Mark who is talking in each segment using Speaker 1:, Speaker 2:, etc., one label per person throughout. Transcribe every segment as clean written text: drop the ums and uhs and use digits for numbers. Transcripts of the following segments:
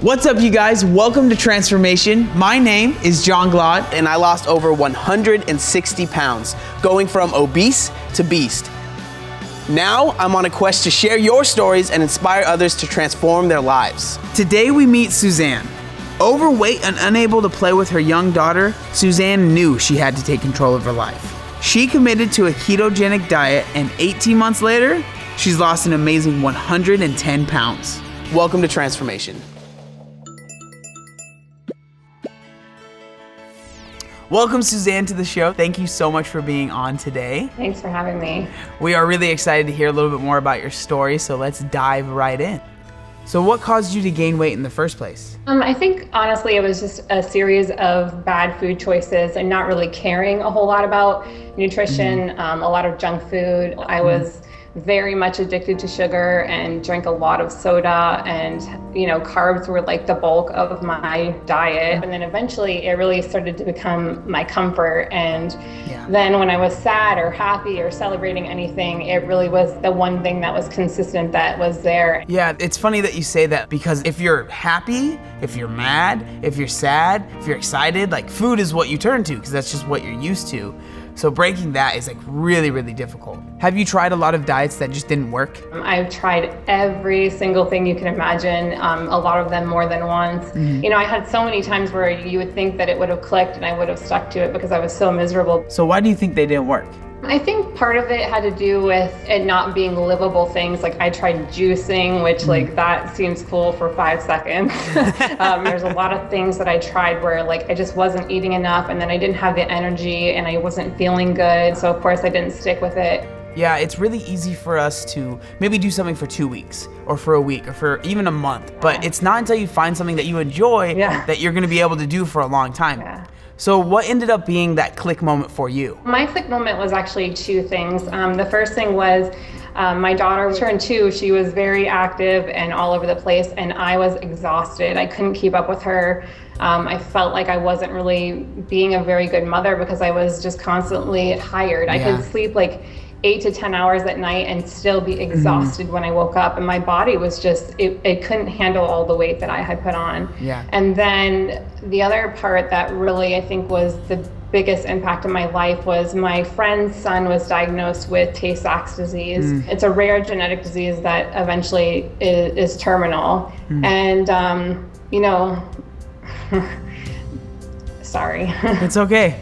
Speaker 1: What's up, you guys? Welcome to Transformation. My name is John Glaude,
Speaker 2: and I lost over 160 pounds, going from obese to beast. Now, I'm on a quest to share your stories and inspire others to transform their lives.
Speaker 1: Today we meet Suzanne. Overweight and unable to play with her young daughter, Suzanne knew she had to take control of her life. She committed to a ketogenic diet, and 18 months later, she's lost an amazing 110 pounds.
Speaker 2: Welcome to Transformation.
Speaker 1: Welcome, Suzanne, to the show. Thank you so much for being on today.
Speaker 3: Thanks for having me.
Speaker 1: We are really excited to hear a little bit more about your story, so let's dive right in. So what caused you to gain weight in the first place?
Speaker 3: I think, honestly, it was just a series of bad food choices and not really caring a whole lot about nutrition, a lot of junk food. I was very much addicted to sugar and drank a lot of soda, and carbs were like the bulk of my diet. And then eventually it really started to become my comfort, and then when I was sad or happy or celebrating anything, it really was the one thing that was consistent that was there.
Speaker 1: Yeah, it's funny that you say that, because if you're happy, if you're mad, if you're sad, if you're excited, like, food is what you turn to because that's just what you're used to. So breaking that is like really, really difficult. Have you tried a lot of diets that just didn't work?
Speaker 3: I've tried every single thing you can imagine, a lot of them more than once. I had so many times where you would think that it would have clicked and I would have stuck to it because I was so miserable.
Speaker 1: So why do you think they didn't work?
Speaker 3: I think part of it had to do with it not being livable things. Like, I tried juicing, which like that seems cool for 5 seconds. There's a lot of things that I tried where like I just wasn't eating enough, and then I didn't have the energy and I wasn't feeling good. So of course I didn't stick with it.
Speaker 1: Yeah, it's really easy for us to maybe do something for 2 weeks or for a week or for even a month, but it's not until you find something that you enjoy that you're gonna be able to do for a long time. So what ended up being that click moment for you?
Speaker 3: My click moment was actually 2 things. The first thing was my daughter turned 2. She was very active and all over the place, and I was exhausted. I couldn't keep up with her. I felt like I wasn't really being a very good mother because I was just constantly tired. I could sleep like 8 to 10 hours at night and still be exhausted when I woke up, and my body was just, it couldn't handle all the weight that I had put on. And then the other part that really I think was the biggest impact in my life was my friend's son was diagnosed with Tay-Sachs disease. It's a rare genetic disease that eventually is terminal. And sorry.
Speaker 1: It's okay.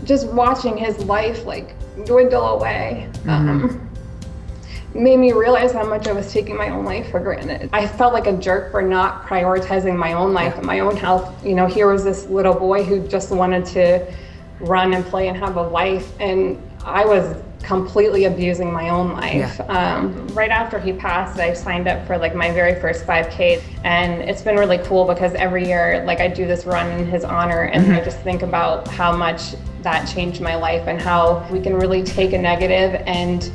Speaker 3: Just watching his life like dwindle away made me realize how much I was taking my own life for granted. I felt like a jerk for not prioritizing my own life and my own health. Here was this little boy who just wanted to run and play and have a life, and I was completely abusing my own life. Right after he passed, I signed up for like my very first 5K, and it's been really cool because every year like I do this run in his honor, and I just think about how much that changed my life and how we can really take a negative and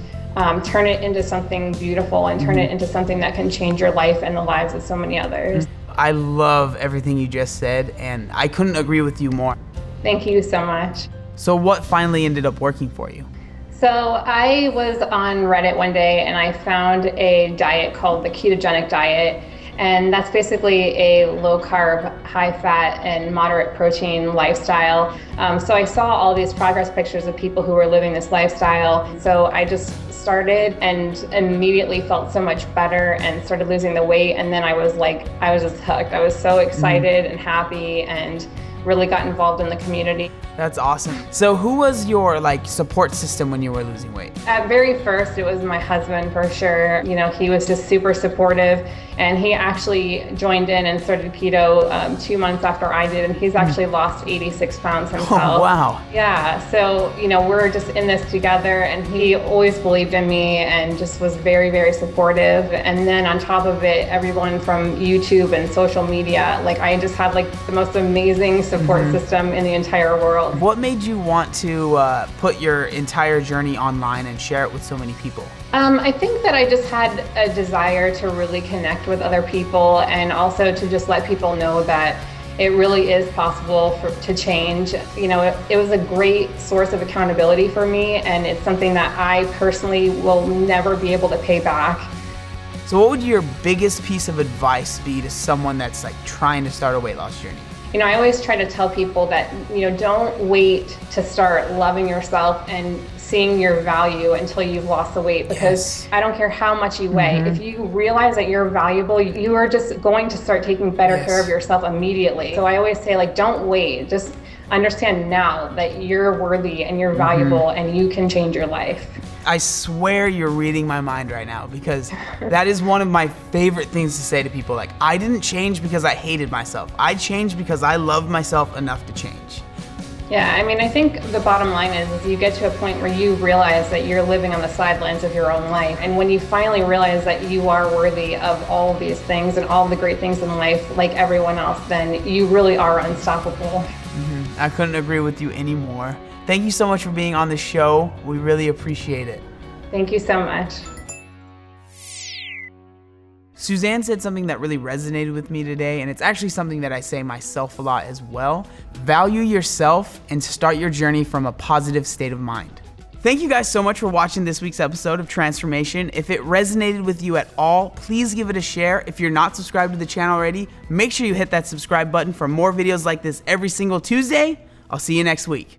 Speaker 3: turn it into something beautiful and turn it into something that can change your life and the lives of so many others.
Speaker 1: I love everything you just said, and I couldn't agree with you more.
Speaker 3: Thank you so much.
Speaker 1: So what finally ended up working for you?
Speaker 3: So I was on Reddit one day and I found a diet called the ketogenic diet. And that's basically a low carb, high fat, and moderate protein lifestyle. So I saw all these progress pictures of people who were living this lifestyle. So I just started and immediately felt so much better and started losing the weight. And then I was just hooked. I was so excited and happy and really got involved in the community.
Speaker 1: That's awesome. So who was your support system when you were losing weight?
Speaker 3: At very first, it was my husband for sure. He was just super supportive, and he actually joined in and started keto 2 months after I did, and he's actually lost 86 pounds himself.
Speaker 1: Oh, wow.
Speaker 3: Yeah, so we're just in this together, and he always believed in me and just was very, very supportive. And then on top of it, everyone from YouTube and social media, I just had the most amazing support system in the entire world.
Speaker 1: What made you want to put your entire journey online and share it with so many people?
Speaker 3: I think that I just had a desire to really connect with other people, and also to just let people know that it really is possible to change. It was a great source of accountability for me, and it's something that I personally will never be able to pay back.
Speaker 1: So what would your biggest piece of advice be to someone that's like trying to start a weight loss journey?
Speaker 3: I always try to tell people that, don't wait to start loving yourself and seeing your value until you've lost the weight, because I don't care how much you weigh. If you realize that you're valuable, you are just going to start taking better care of yourself immediately. So I always say, like, don't wait. Just understand now that you're worthy and you're valuable and you can change your life.
Speaker 1: I swear you're reading my mind right now, because that is one of my favorite things to say to people. Like, I didn't change because I hated myself. I changed because I loved myself enough to change.
Speaker 3: Yeah, I think the bottom line is you get to a point where you realize that you're living on the sidelines of your own life. And when you finally realize that you are worthy of all of these things and all the great things in life like everyone else, then you really are unstoppable.
Speaker 1: I couldn't agree with you anymore. Thank you so much for being on the show. We really appreciate it.
Speaker 3: Thank you so much.
Speaker 1: Suzanne said something that really resonated with me today, and it's actually something that I say myself a lot as well. Value yourself and start your journey from a positive state of mind. Thank you guys so much for watching this week's episode of Transformation. If it resonated with you at all, please give it a share. If you're not subscribed to the channel already, make sure you hit that subscribe button for more videos like this every single Tuesday. I'll see you next week.